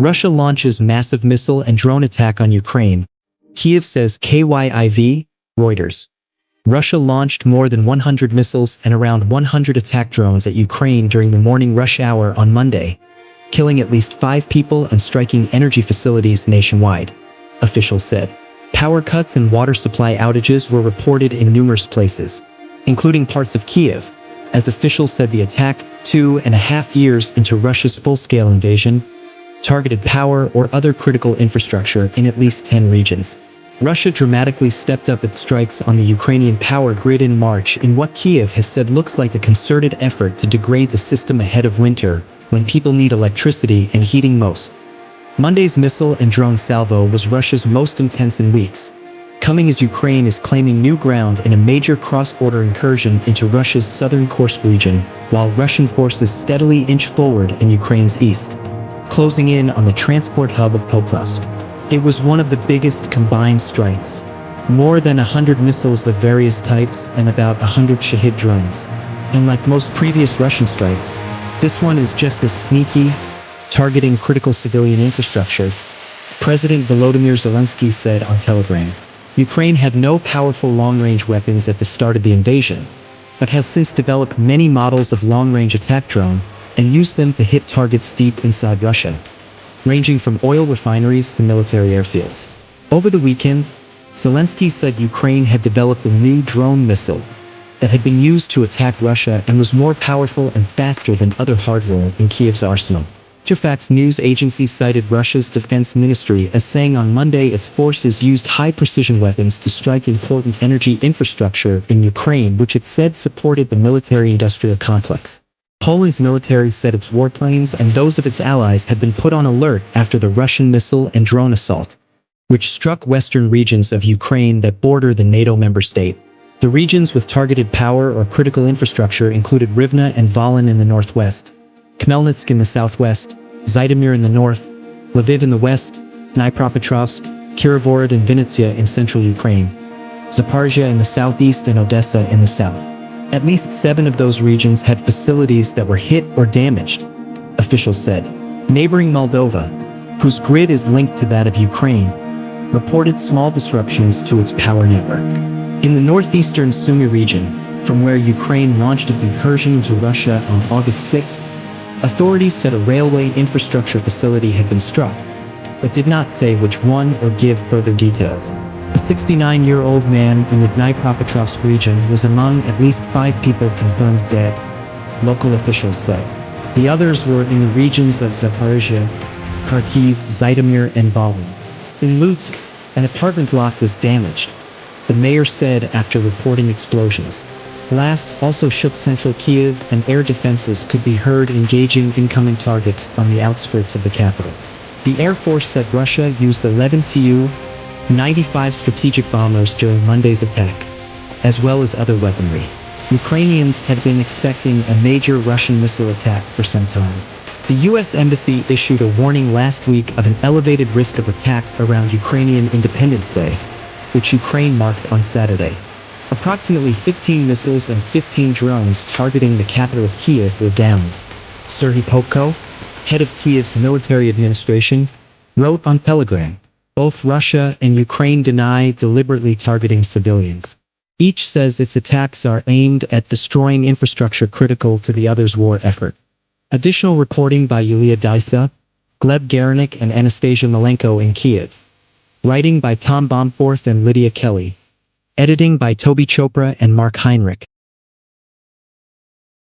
Russia launches massive missile and drone attack on Ukraine. Kyiv says Kyiv, Reuters. Russia launched more than 100 missiles and around 100 attack drones at Ukraine during the morning rush hour on Monday, killing at least 5 people and striking energy facilities nationwide, officials said. Power cuts and water supply outages were reported in numerous places, including parts of Kyiv, as officials said the attack, 2.5 years into Russia's full-scale invasion, targeted power or other critical infrastructure in at least 10 regions. Russia dramatically stepped up its strikes on the Ukrainian power grid in March in what Kyiv has said looks like a concerted effort to degrade the system ahead of winter, when people need electricity and heating most. Monday's missile and drone salvo was Russia's most intense in weeks, coming as Ukraine is claiming new ground in a major cross-border incursion into Russia's southern Kursk region, while Russian forces steadily inch forward in Ukraine's east, closing in on the transport hub of Pokrovsk. It was one of the biggest combined strikes. More than 100 missiles of various types and about 100 Shahid drones. And like most previous Russian strikes, this one is just as sneaky, targeting critical civilian infrastructure, President Volodymyr Zelensky said on Telegram. Ukraine had no powerful long-range weapons at the start of the invasion, but has since developed many models of long-range attack drone and used them to hit targets deep inside Russia, ranging from oil refineries to military airfields. Over the weekend, Zelensky said Ukraine had developed a new drone missile that had been used to attack Russia and was more powerful and faster than other hardware in Kyiv's arsenal. Interfax news agency cited Russia's defense ministry as saying on Monday its forces used high-precision weapons to strike important energy infrastructure in Ukraine, which it said supported the military-industrial complex. Poland's military said its warplanes and those of its allies had been put on alert after the Russian missile and drone assault, which struck western regions of Ukraine that border the NATO member state. The regions with targeted power or critical infrastructure included Rivne and Volyn in the northwest, Khmelnytsk in the southwest, Zhytomyr in the north, Lviv in the west, Dnipropetrovsk, Kirovohrad and Vinnytsia in central Ukraine, Zaporizhia in the southeast and Odessa in the south. At least 7 of those regions had facilities that were hit or damaged, officials said. Neighboring Moldova, whose grid is linked to that of Ukraine, reported small disruptions to its power network. In the northeastern Sumy region, from where Ukraine launched its incursion into Russia on August 6, authorities said a railway infrastructure facility had been struck, but did not say which one or give further details. A 69-year-old man in the Dnipropetrovsk region was among at least 5 people confirmed dead, local officials said. The others were in the regions of Zaporizhia, Kharkiv, Zhytomyr, and Volyn. In Lutsk, an apartment block was damaged, the mayor said after reporting explosions. Blasts also shook central Kyiv, and air defenses could be heard engaging incoming targets on the outskirts of the capital. The Air Force said Russia used 11 Tu-95 strategic bombers during Monday's attack, as well as other weaponry. Ukrainians had been expecting a major Russian missile attack for some time. The U.S. Embassy issued a warning last week of an elevated risk of attack around Ukrainian Independence Day, which Ukraine marked on Saturday. Approximately 15 missiles and 15 drones targeting the capital of Kyiv were downed. Serhiy Popko, head of Kyiv's military administration, wrote on Telegram. Both Russia and Ukraine deny deliberately targeting civilians. Each says its attacks are aimed at destroying infrastructure critical to the other's war effort. Additional reporting by Yulia Dysa, Gleb Garanik and Anastasia Malenko in Kyiv. Writing by Tom Bomforth and Lydia Kelly. Editing by Toby Chopra and Mark Heinrich.